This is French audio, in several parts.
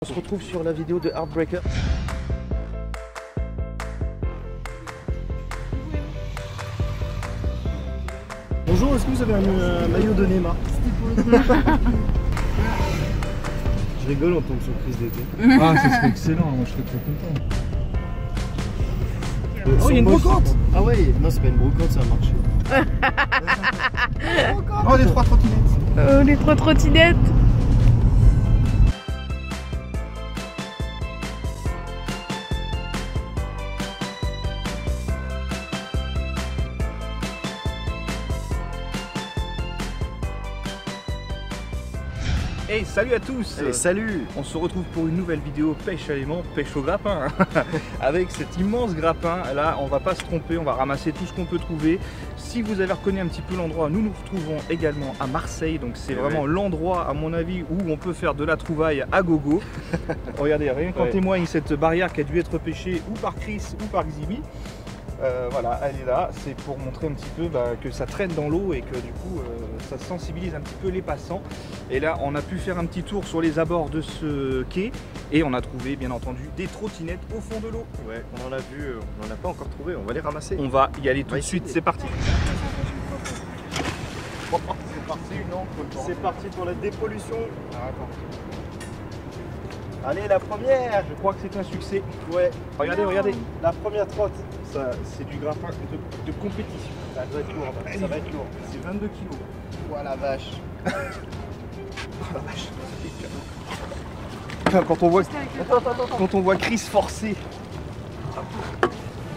On se retrouve sur la vidéo de Heartbreaker. Bonjour, est-ce que vous avez un maillot de Neymar? Je rigole en tant que surprise d'été. Ah, ce serait excellent, moi je serais trop content. Oh, il y a une brocante! Ah ouais, non, c'est pas une brocante, c'est un marché. Oh, les 3 trottinettes! Oh, les 3 trottinettes! Hey, salut à tous! Allez, salut! On se retrouve pour une nouvelle vidéo pêche à l'aimant, pêche au grappin. Avec cet immense grappin, là on va pas se tromper, on va ramasser tout ce qu'on peut trouver. Si vous avez reconnu un petit peu l'endroit, nous nous retrouvons également à Marseille. Donc c'est vraiment l'endroit à mon avis où on peut faire de la trouvaille à gogo. Regardez, rien qu'en témoigne cette barrière qui a dû être pêchée ou par Chris ou par Xibi. Voilà, elle est là, c'est pour montrer un petit peu que ça traîne dans l'eau et que du coup ça sensibilise un petit peu les passants. Et là on a pu faire un petit tour sur les abords de ce quai et on a trouvé bien entendu des trottinettes au fond de l'eau. Ouais, on en a vu, on n'en a pas encore trouvé, on va les ramasser. On va y aller tout de suite, c'est parti. C'est parti pour la dépollution. Ah, attends. Allez, la première! Je crois que c'est un succès. Ouais, Regardez, regardez. la première trotte. Ça, c'est du grappin de compétition. Ça va être lourd, ça va être lourd. C'est 22 kilos. Oh la vache! Oh la vache. Putain, quand on voit, quand on voit Chris forcer.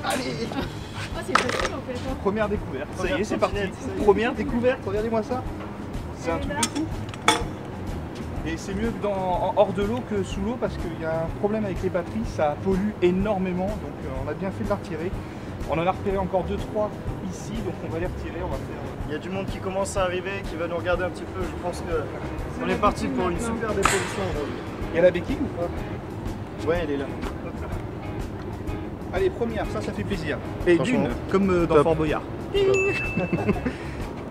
Allez! Oh, c'est facile en fait. Hein. Première découverte. Ça y est, c'est parti. Ça y est. Première découverte, regardez-moi ça. C'est un truc de fou. Et c'est mieux que hors de l'eau que sous l'eau parce qu'il y a un problème avec les batteries, ça pollue énormément. Donc on a bien fait de la retirer. On en a repéré encore 2-3 ici, donc on va les retirer. On va faire... Il y a du monde qui commence à arriver, qui va nous regarder un petit peu. Je pense qu'on est parti pour une super dépollution aujourd'hui. Il y a la béquille ou pas? Ouais, elle est là. Allez, première, ça fait plaisir. Et Franchement, d'une, comme dans top. Fort Boyard.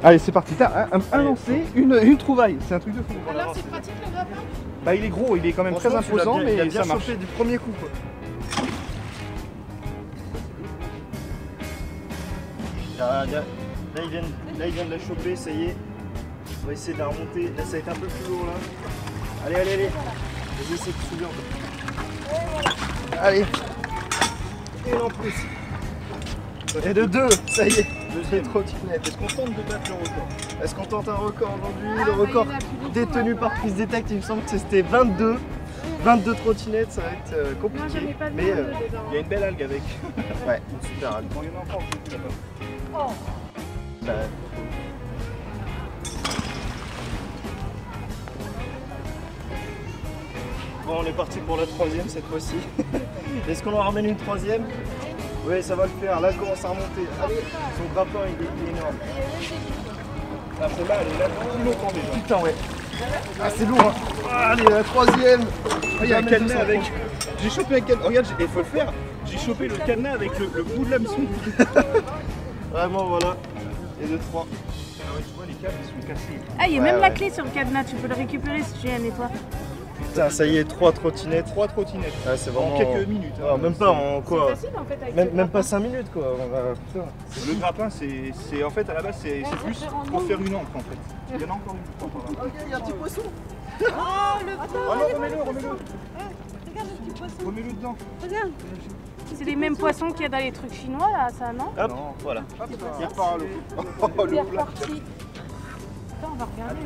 Allez, c'est parti. T'as un lancé, une trouvaille. C'est un truc de fou. Alors, c'est pratique le grappin? Bah, il est gros, il est quand même très Franchement, imposant, il a mais bien ça marche. chopé du premier coup, quoi. Là, il vient de la choper, ça y est. On va essayer de la remonter. Là, ça va être un peu plus lourd, là. Allez, allez, allez. Vas-y, essaye de soulever encore. Allez. Une en plus. Et de 2, ça y est. Deuxième trottinette. Est-ce qu'on tente de battre le record? Est-ce qu'on tente un record aujourd'hui? Le record détenu par Prise Détecte, il me semble que c'était 22. 22 trottinettes, ça va être compliqué. Mais Il y a une belle algue avec. ouais, une super algue. Bon, il y en a encore plus là-bas. Oh. Bon, on est parti pour la troisième cette fois-ci. Est-ce qu'on en ramène une troisième? Oui, ça va le faire. Là, elle commence à remonter. Allez, son grappin, il est énorme. Ah, celle-là, elle est là depuis longtemps déjà. Putain, ouais. Ah, c'est lourd. Hein. Ah, allez, la troisième. Ah, il y a un cadenas avec. J'ai chopé un cadenas. Regarde, il faut le faire. J'ai chopé le cadenas avec le bout de l'hameçon. Vraiment, voilà. Et de 3. Ah ouais, tu vois, les câbles ils sont cassés. Ah, il y a Ouais, même la ouais. clé sur le cadenas, tu peux le récupérer si tu es un nettoie. Putain, ça y est, 3 trottinettes. 3 trottinettes. Ouais, c'est vraiment... En quelques minutes. Ah, même pas en quoi. C'est facile en fait avec Même pas 5 minutes, quoi. On va... Putain. Le grappin, c'est en fait à la base, c'est plus pour faire une encre en fait. Il y en a encore une. Ok, il y a un petit poisson. Oh, le Ah non, remets-le. Regarde le petit poisson. Remets-le dedans. Regarde. C'est les mêmes poissons qu'il y a dans les trucs chinois là, ça non? Hop, Non. voilà. Hop, il repart à l'eau. Oh, Il est le plat. reparti. Attends, on va regarder.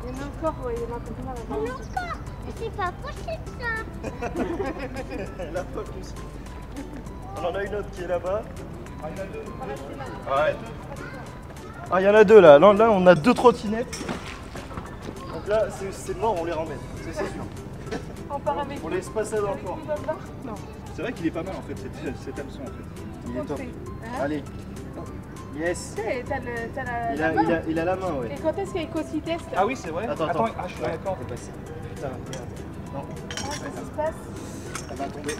Il y en a encore, ouais, il y en a encore. C'est pas possible ça. La pop aussi. On en a une autre qui est là-bas. Ah, il y en a deux. Ouais. Ah, il y en a 2 là. Là, on a 2 trottinettes. Donc là, c'est mort, on les ramène. C'est sûr. On part avec. On laisse pas ça dans le port. Non. C'est vrai qu'il est pas mal en fait cet hameçon en fait. Il est top. Hein? Allez. Yes. Tu sais, t'as la Il main. a la main, ouais. Et quand est-ce qu'il y a Ecositest? Ah oui, c'est vrai. Attends. Ah, je suis Ouais. d'accord. Putain, merde. Non, Qu'est-ce qui se passe? elle va tomber.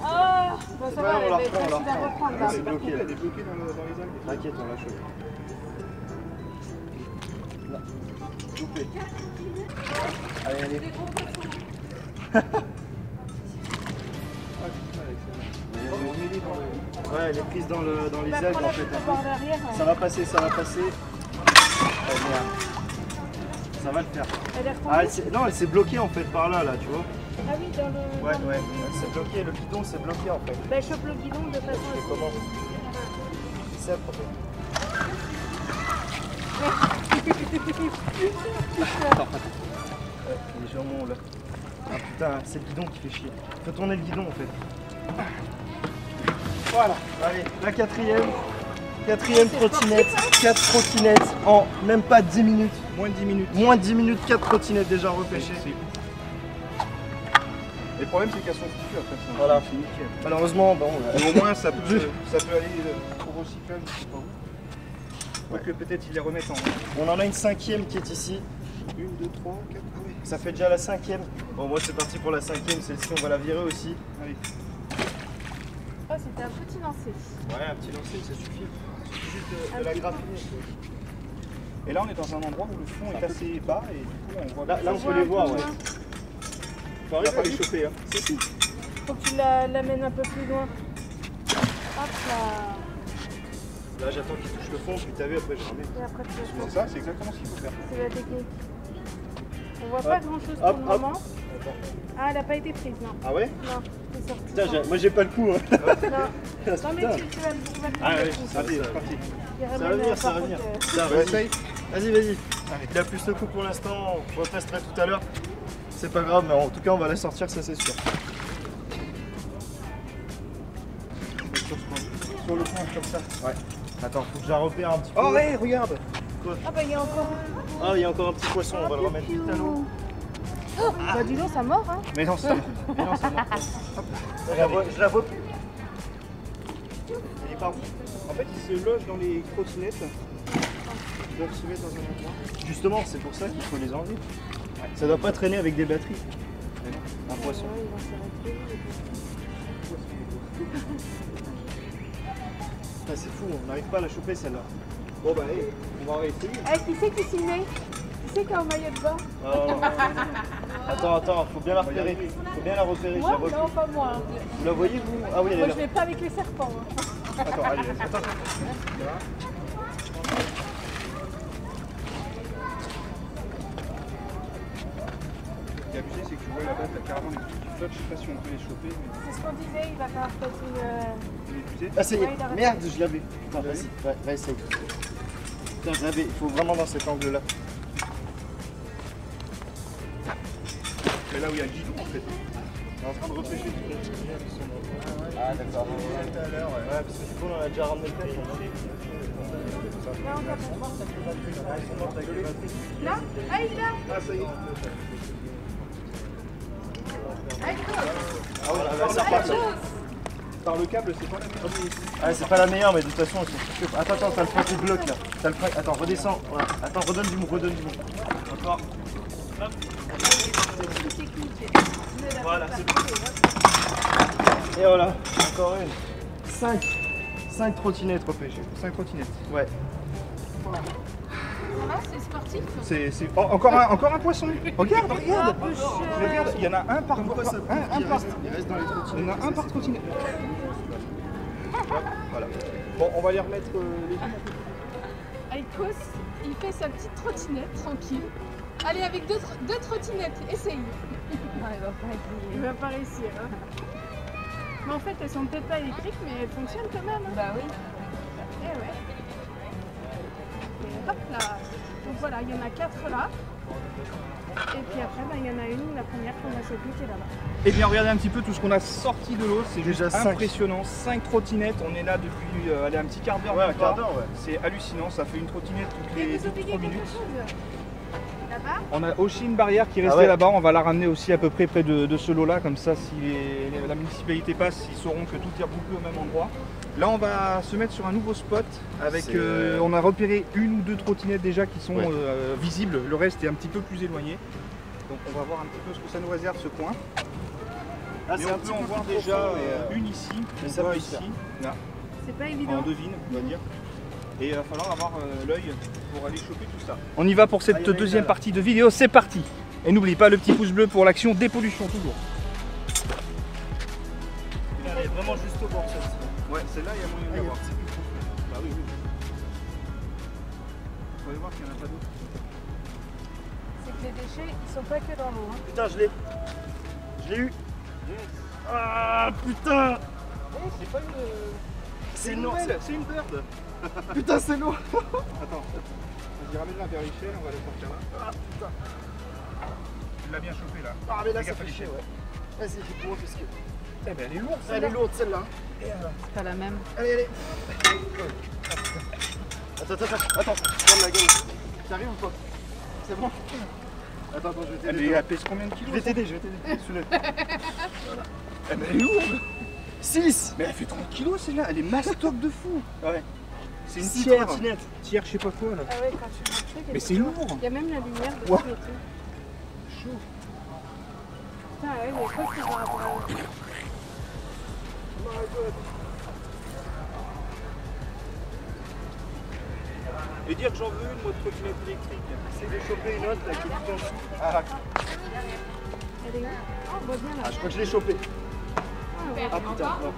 Ah, bon, ça pas va, grave, on la elle va être reprend, on la facile à reprend. reprendre là. C'est bloqué, là. Elle est bloquée dans les algues. T'inquiète, on l'a chopé. Là. Loupé. Allez, allez. Ouais, elle est prise dans les ailes en fait. Par derrière. Ça va passer, ça va passer. Ouais, merde. Ça va le faire. Elle est retombée. Ah, non, elle s'est bloquée en fait par là, tu vois. Ah oui, dans le. Ouais, dans le- ouais. Elle s'est bloquée, le guidon s'est bloqué en fait. Bah, chope le guidon de façon à Et ce comment que- C'est ça, problème. Les jambons là. Ah putain, c'est le guidon qui fait chier. Faut tourner le guidon en fait. Voilà, allez, la quatrième trottinette, 4 trottinettes en même pas 10 minutes. Moins de 10 minutes. Moins de 10 minutes, 4 trottinettes déjà repêchées. C'est ouf. Et le problème c'est qu'elles sont foutues après ça. Voilà. C'est nickel. Malheureusement, bon, Mais au moins ça peut aller au recyclage, je sais pas où. Ouais. Donc peut-être ils les remettent en. on en a une 5e qui est ici. 1, 2, 3, 4, ah oui. Ça fait déjà la 5e. Bon, moi c'est parti pour la 5e, celle-ci on va la virer aussi. Allez. Oh, c'était un petit lancer. Ouais, un petit lancer, ça suffit. Juste de la graffiner. Et là on est dans un endroit où le fond est assez bas et du coup on voit. Là on peut les voir, ouais. On va pas les choper. Hein. Si, si. Faut que tu l'amènes un peu plus loin. Hop là. Là j'attends qu'il touche le fond, puis t'as vu, après je remets. Et après, tu vas C'est ça, c'est exactement ce qu'il faut faire. C'est la technique. On voit pas grand chose pour hop, le hop. moment. Ah, elle a pas été prise, non. Ah ouais? Non, c'est sorti. Putain, moi j'ai pas le coup. Hein. Non, Ah, non mais putain. tu vas le Ah ouais, trouver. allez, C'est parti. Ça va venir, ça va venir. Ça, On vas-y. essaye. Vas-y. Il a plus le coup pour l'instant, on retesterait tout à l'heure. C'est pas grave, mais en tout cas on va la sortir, ça c'est sûr. Sur le point comme ça. Ouais. Attends, faut que je la repère un petit peu. Oh ouais, regarde. Ah bah il y a encore. Ah, il y a encore un petit poisson, on va le remettre tout à l'eau. Bah dis donc, ça mord hein. Mais non, c'est mais non, c'est Je la vois plus. Il est par où? En fait, ils se logent dans les trottinettes. Ils doivent se mettre dans un endroit. Justement, c'est pour ça qu'il faut les enlever. Ça doit pas traîner avec des batteries. Un poisson. Ouais, ils vont s'arrêter. Ah, c'est fou, on n'arrive pas à la choper celle-là. Bon bah allez, on va réessayer. Eh, qui c'est qui s'y met? Qui c'est qui a un maillot de bain? Attends, faut bien la repérer. Faut bien la repérer, je la Moi? vois Non, plus. pas moi. Vous la voyez vous? Ah oui, elle est Moi là. je vais pas avec les serpents. Hein. Attends, allez, attends. Ce qui est abusé, c'est que tu vois là-bas, t'as carrément les trucs qui flottent. Je sais pas si on peut les choper, mais C'est ce qu'on disait, il va faire peut-être une. tu peux les utiliser. Ah, ça y Ouais, est. il arrête. Merde, je l'avais. Attends, vas-y, va essayer. Putain, je l'avais. Il faut vraiment dans cet angle-là. C'est là où il y a le guidon en fait. On est en train de repêcher tout le monde. Ah, d'accord. Tout à l'heure, Ouais, parce que du coup, on en a déjà ramené le pêche. Là, on va Là? Ah, il est là! Ah, ça y est. Ah, il est là! Ah ouais, ça repart. Par le câble, c'est pas la meilleure. Ah, c'est pas la meilleure, mais de toute façon, elles sont... Attends, t'as le frein qui bloque là. T'as le frein... Attends, redescends. Voilà. Attends, redonne du mou, Encore. Hop. Voilà, c'est bon. Et voilà, encore une. 5 trottinettes repêchées. 5 trottinettes. Ouais. Voilà, c'est sportif. C'est oh, encore un poisson. Regarde, regarde. Un peu cher. Regarde, il y en a un par Comme quoi, ça un par. il reste dans les trottinettes. Il y en a un par trottinette. Voilà. Bon, on va les remettre les unes. Aïkos, il fait sa petite trottinette tranquille. Allez, avec deux trottinettes, essaye. Il va pas réussir. Hein. Mais en fait, elles sont peut-être pas électriques, mais elles fonctionnent quand même. Hein. Bah oui. Eh ouais. Et hop là. Donc voilà, il y en a 4 là. Et puis après, bah, il y en a une, la première qu'on a sautée qui est là-bas. Eh bien, regardez un petit peu tout ce qu'on a sorti de l'eau. C'est juste Déjà cinq. impressionnant. 5 trottinettes. On est là depuis allez, un petit quart d'heure. Ouais, un même quart pas. d'heure, ouais. C'est hallucinant. Ça fait une trottinette toutes Et les vous oubliez 3 quelque minutes. chose là-bas? On a aussi une barrière qui est restée Ah ouais. là-bas. On va la ramener aussi à peu près près de ce lot-là. Comme ça, si la municipalité passe, ils sauront que tout est regroupé au même endroit. Là, on va se mettre sur un nouveau spot. Avec, C'est, on a repéré une ou deux trottinettes déjà qui sont Ouais. visibles. Le reste est un petit peu plus éloigné. Donc, on va voir un petit peu ce que ça nous réserve ce coin. Ah, Mais c'est on un peut petit en peu voir plus déjà profond, mais, une ici, mais on ça voit peut ici, se faire. là, C'est pas en évident. devine, on va dire. Et il va falloir avoir l'œil pour aller choper tout ça. On y va pour cette Ah, il y en a une deuxième là. partie de vidéo, c'est parti. Et n'oublie pas le petit pouce bleu pour l'action dépollution toujours. Elle est vraiment juste au bord celle-ci. Ouais, celle-là, il y a moyen de l'avoir. Bah oui, oui. Vous allez voir qu'il n'y en a pas d'autres. C'est que les déchets, ils sont pas que dans l'eau. Hein. Putain, je l'ai. Je l'ai eu. Ah putain. C'est pas une. C'est une noir. nouvelle, c'est une bird. Putain, c'est lourd. Attends, vas-y, ramène-la vers l'échelle, on va la sortir là. Ah putain. Tu l'as bien chopé là. Ah mais là Fais ça gaffe à fait chier, l'échelle. ouais. Vas-y, j'ai pour moi parce que. Eh ben elle est lourde. Elle est lourde celle-là. C'est pas la même. Allez, allez. Attends. Ferme la gueule. T'arrives ou pas? C'est bon? Attends, je vais t'aider. Mais elle pèse combien de kilos? Je vais t'aider. Soulève. Eh ben elle est lourde. 6. Mais elle fait 30 kilos celle-là, elle est mastoc de fou. Ouais. C'est une 6 tiers. trottinettes. Tiers, je sais pas quoi là. Ah ouais, quand tu montres le truc, Mais c'est lourd. Il y a même la lumière dessus Ouais. et tout. Chaud. Putain, ouais, mais quoi que par rapport à eux. Et dire que j'en veux une, moi, de trottinette électrique. Essaye de choper une autre là, qui est tout en dessous. Ah, Elle est où? Oh, on voit bien là. Ah, je crois que je l'ai chopé. Ah, ouais. Ah putain. Non.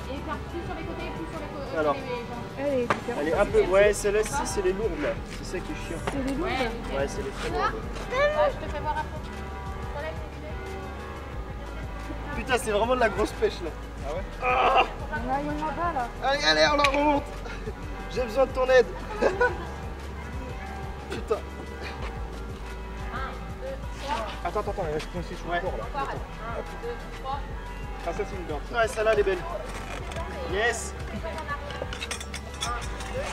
Et faire plus sur les côtés, plus sur les côtés. Alors. Elle est différente. Elle est un peu. Ouais, celle-là, c'est les lourdes là. C'est ça qui est chiant. C'est les lourdes. Ouais, Ouais, c'est les très lourdes. je te fais voir après. Putain, c'est vraiment de la grosse pêche là. Là, il y en a pas là. Allez, on la remonte. J'ai besoin de ton aide. Putain. attends, elle reste coincée sur le bord là. 1, 2, 3. Ah, ça c'est une bird. Ouais, celle-là, elle est belle. Yes.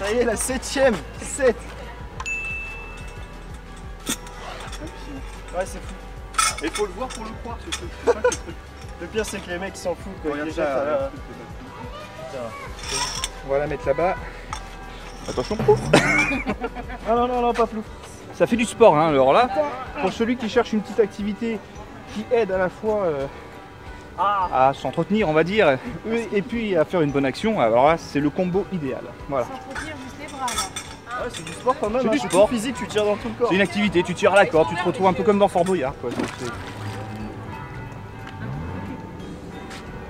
Ça y est, la 7ème. 7. Ouais, c'est fou. Il faut le voir pour le croire ce truc. C'est ça qui est le truc. Le pire, c'est que les mecs s'en foutent. Quoi. Regarde Déjà, ça, là, on va la mettre là-bas. Attention, pouf. non, pas flou. Ça fait du sport, hein. Alors là, pour celui qui cherche une petite activité qui aide à la fois à s'entretenir, on va dire, et puis à faire une bonne action, alors là, c'est le combo idéal. Voilà. S'entretenir juste les bras là. Ouais, c'est du sport quand même. C'est hein. du C'est sport. tout physique, tu tires dans tout le corps. C'est une activité, tu tires à la corde, tu te retrouves un peu comme dans Fort Boyard, quoi. Donc, c'est-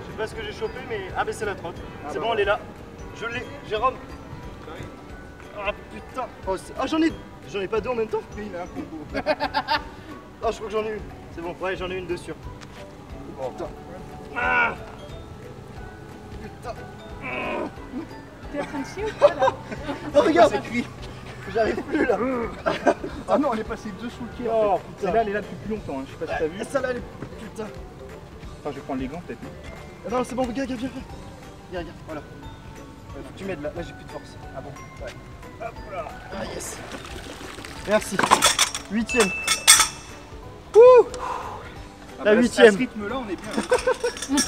Je sais pas ce que j'ai chopé, mais. Ah, mais c'est la trotte. C'est bah bon, ouais. elle est là. Je l'ai. Jérôme. Ah putain. Oh, j'en ai pas deux en même temps. Il a un combo. Ah, je crois que j'en ai une. C'est bon, ouais, j'en ai une de sûr. Oh putain. Ah putain. T'es en train de chier ou pas là? Oh, regarde. C'est cuit. J'arrive plus là. Ah non, elle est passée dessous le pied. Oh, en fait. putain. Celle-là, elle est là depuis plus longtemps, hein. Je sais pas si t'as vu. Ah, celle-là, elle est. Putain. Enfin, je vais prendre les gants peut-être. Ah, non, c'est bon, regarde, viens. Regarde, voilà. Faut que tu m'aides là. Là, j'ai plus de force. Ah bon? Ouais. Hop là. Ah, yes. Merci. 8ème. Wouh! Ah, La bah, 8ème. À ce rythme-là, on est bien.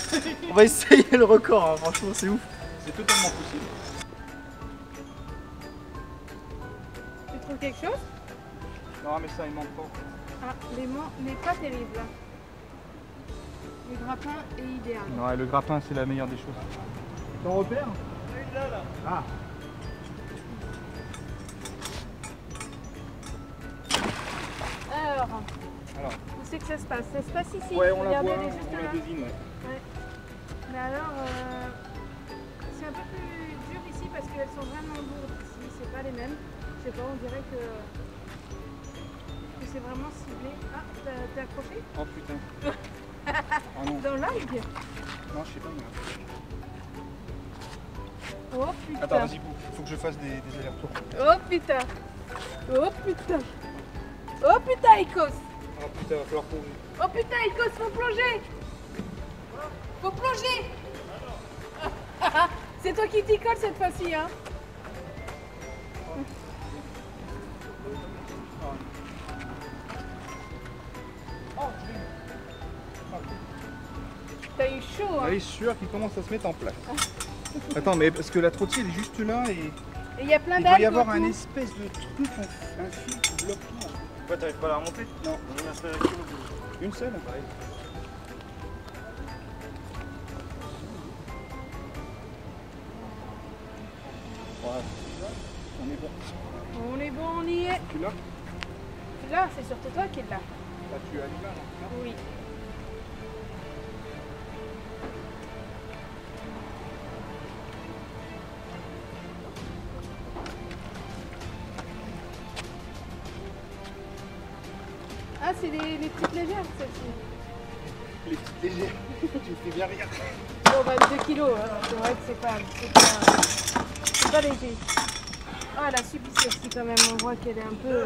On va essayer le record, hein. Franchement, c'est ouf. C'est totalement possible. Tu trouves quelque chose? Non, mais ça, il manque pas. Ah, l'aimant n'est pas terrible. Le grappin est idéal. Non, et le grappin, c'est la meilleure des choses. T'en repères? Une là, là. Ah. Alors, Alors. où c'est que ça se passe? Ça se passe ici. Ouais, on la Regardez, voit, elle est juste on la là. devine, ouais. Mais alors, c'est un peu plus dur ici parce qu'elles sont vraiment lourdes ici. C'est pas les mêmes. Je sais pas, on dirait que c'est vraiment ciblé. Ah, t'es accroché? Oh putain. Ah non, Dans l'algue? non, je sais pas. Mais... Oh putain. Attends, vas-y, faut que je fasse des allers-retours. Oh putain. Oh putain. Oh putain, Icos. Ah putain, va falloir plonger. Oh putain, Icos, faut plonger. Faut plonger. C'est toi qui t'y colle cette fois-ci, hein. T'as eu chaud, hein. Elle est sûre qu'il commence à se mettre en place. Attends, mais parce que la trottille elle est juste là et Et il y a plein il doit y d'algues avoir un autour. espèce de truc, un fil qui bloque tout. Pourquoi t'arrives pas à la remonter? Non. On en a fait avec une. Une seule? Voilà. On est bon. On est bon, on y est. Tu l'as? tu l'as, c'est surtout toi qui l'as. Bah, tu as l'image en tout cas. Oui. Ah, c'est les petites légères, celles-ci. Les petites légères, tu fais bien rire. Bon, bah 2 kilos, hein. C'est vrai que c'est pas léger. Ah, elle a subi celle-ci quand même, on voit qu'elle est un peu...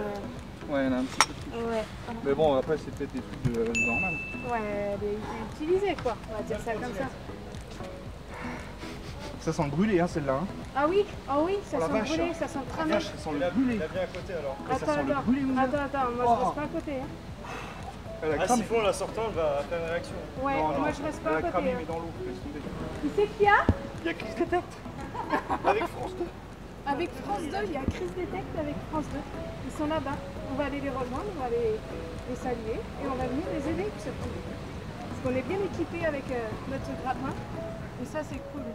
Ouais, il y en a un petit peu plus. Ouais. Mais bon, après, c'est peut-être des trucs normal. Ouais, elle est utilisée, quoi. On va dire ça comme ça. Ça sent le brûlé, hein, celle-là. Hein. Ah oui, ça Oh la sent vache. brûlé, ça sent La cramé. vache, ça sent le brûlé. Il a bien à côté alors. Ça Attends, sent le brûlé, mon gars. attends, moi je reste pas à côté. Hein. Elle a Ah, cramé. siphon, en la sortant, elle va faire une réaction. Ouais, Non, moi non, je reste pas elle à a côté. cramé, Hein. mais dans l'eau, laisse tomber. Qui c'est qu'il y a Il y a Chris Detect avec France 2. Avec France 2, il y a Chris Detect avec France 2. Ils sont là-bas. On va aller les rejoindre, on va les saluer et on va venir les aider. Parce qu'on est bien équipés avec notre grappin. Et ça c'est cool.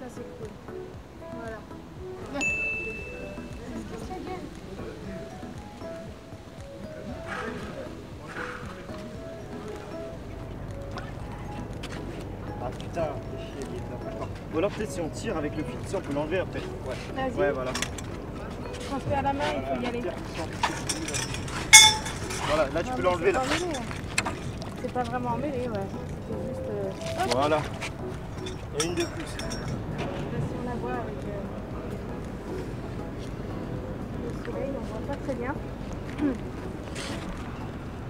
Ça c'est cool. Voilà. C'est ce qui se fait bien. Ah putain, t'es chier, il est là. Ou alors peut-être si on tire avec le fil, on peut l'enlever après. Ouais. Vas-y, Ouais, voilà. transfert à la main, il faut y aller. Voilà, là tu peux l'enlever là. C'est pas vraiment emmêlé, ouais. C'est juste. Hop, Voilà. Et une de plus. là, si on la voit avec le soleil, on voit pas très bien.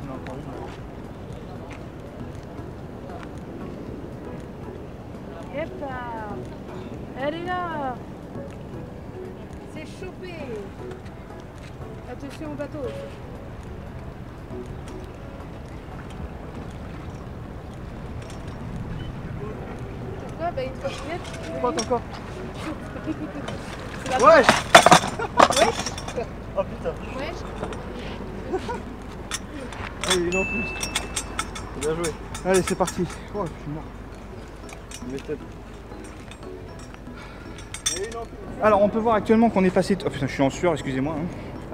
On a encore une. Hop là. Elle est là. C'est chopé. Attention au bateau. Pourquoi? Bah, une trottinette. Pas encore. C'est la Wesh. Wesh. Oh putain. Wesh. Allez, une en plus. Bien joué. Allez, c'est parti. Oh, je suis mort. Méthode. Alors, on peut voir actuellement qu'on est passé... Oh putain, je suis en sueur, excusez-moi.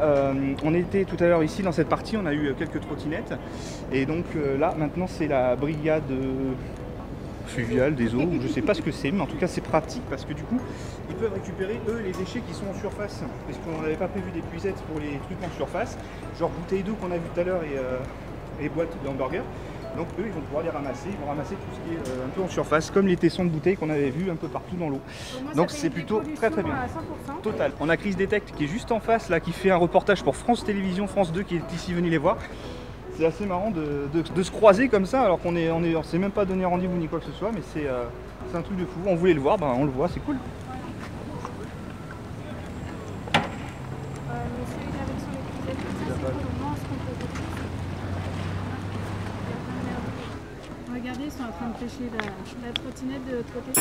Hein. On était tout à l'heure ici dans cette partie, on a eu quelques trottinettes. Et donc là, maintenant, c'est la brigade fluviale des eaux. Je sais pas ce que c'est, mais en tout cas, c'est pratique parce que du coup, ils peuvent récupérer, eux, les déchets qui sont en surface. Parce qu'on n'avait pas prévu d'épuisettes pour les trucs en surface. Genre bouteilles d'eau qu'on a vu tout à l'heure et boîtes d'hamburger. Donc eux, ils vont pouvoir les ramasser. Ils vont ramasser tout ce qui est un peu en surface, comme les tessons de bouteilles qu'on avait vus un peu partout dans l'eau. Donc c'est plutôt très très bien. À 100%. Total. On a Chris Detect qui est juste en face là, qui fait un reportage pour France Télévisions, France 2 qui est ici venu les voir. C'est assez marrant de se croiser comme ça alors qu'on on s'est même pas donné rendez-vous ni quoi que ce soit, mais c'est un truc de fou. On voulait le voir, ben, on le voit, c'est cool. Monsieur, il est avec son épuisette, ça c'est cool, on mange ce qu'on peut faire. Regardez, ils sont en train de pêcher la trottinette de l'autre côté.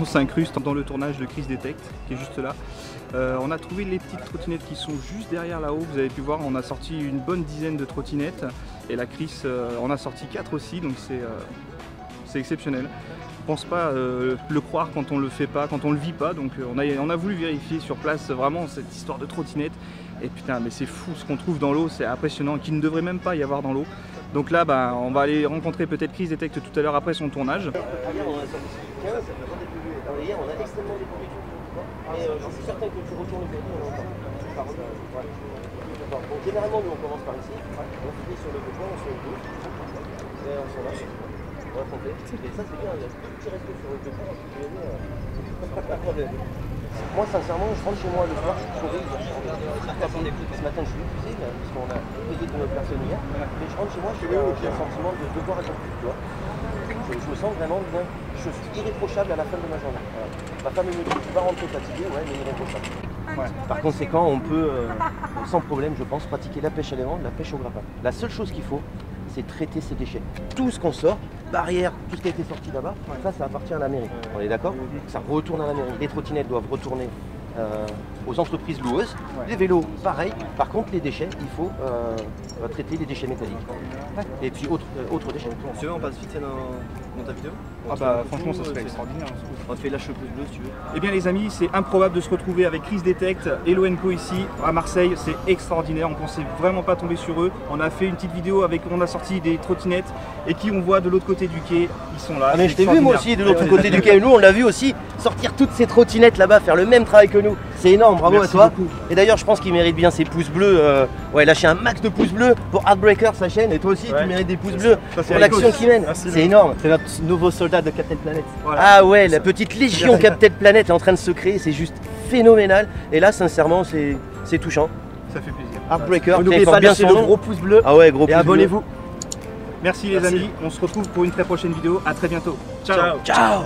s'incruste dans le tournage de Chris Detect qui est juste là. On a trouvé les petites trottinettes qui sont juste derrière là-haut. Vous avez pu voir, on a sorti une bonne dizaine de trottinettes et la Chris on a sorti 4 aussi, donc c'est exceptionnel. Je pense pas le croire quand on le fait pas, quand on le vit pas, donc on a voulu vérifier sur place vraiment cette histoire de trottinette. Et putain, mais c'est fou ce qu'on trouve dans l'eau, c'est impressionnant, qu'il ne devrait même pas y avoir dans l'eau. Donc là, bah, on va aller rencontrer peut-être Chris Detect tout à l'heure après son tournage. Hier, on a extrêmement dépendu. Mais je suis certain que tu retournes aujourd'hui, on va donc généralement, nous on commence par ici, on finit sur le besoin, on se met deux, et on s'en va, on va compter. Et ça c'est bien, il y a tout petit resto sur le besoin, moi sincèrement, je rentre chez moi le soir, je suis sauvé, ce matin je suis épuisé, parce qu'on a payé de notre personne hier, mais je rentre chez moi, j'ai un sentiment de devoir accompli, tu vois. Je me sens vraiment bien, je suis irréprochable à la fin de ma journée. Voilà. Ma femme me dit, tu vas rentrer fatigué, ouais, mais irréprochable. Ouais. Par conséquent, on peut sans problème, je pense, pratiquer la pêche à l'aimant, la pêche au grappin. La seule chose qu'il faut, c'est traiter ces déchets. Tout ce qu'on sort, barrière, tout ce qui a été sorti là-bas, ça appartient à la mairie. On est d'accord? Ça retourne à la mairie. Les trottinettes doivent retourner aux entreprises loueuses. Ouais. Les vélos, pareil. Par contre, les déchets, il faut traiter les déchets métalliques. Ouais. Et puis autres déchets. Si tu veux, on passe vite fait dans ta vidéo. Ah bah franchement, ça serait extraordinaire. On te fait lâche le pouce bleu si tu veux. Eh bien les amis, c'est improbable de se retrouver avec Chris Detect et Hello & Co ici à Marseille. C'est extraordinaire, on pensait vraiment pas tomber sur eux. On a fait une petite vidéo avec, on a sorti des trottinettes et qui on voit de l'autre côté du quai, ils sont là. Ah mais je t'ai vu moi aussi de l'autre côté du quai. Nous on l'a vu aussi sortir toutes ces trottinettes là-bas, faire le même travail que nous. C'est énorme, bravo. Merci à toi. Beaucoup. Et d'ailleurs je pense qu'il mérite bien ses pouces bleus. Ouais, lâcher un max de pouces bleus pour Heartbreaker sa chaîne, et toi aussi tu mérites des pouces bleus pour l'action qu'il mène. C'est énorme. C'est notre nouveau soldat de Captain Planet. Voilà. Ah ouais, la petite légion Captain Planet est en train de se créer, c'est juste phénoménal. Et là sincèrement c'est touchant. Ça fait plaisir. Heartbreaker, n'oubliez pas de lâcher le gros pouce bleu. Ah ouais, gros pouce bleu. Et abonnez-vous. Merci les amis, on se retrouve pour une très prochaine vidéo, à très bientôt. Ciao. Ciao.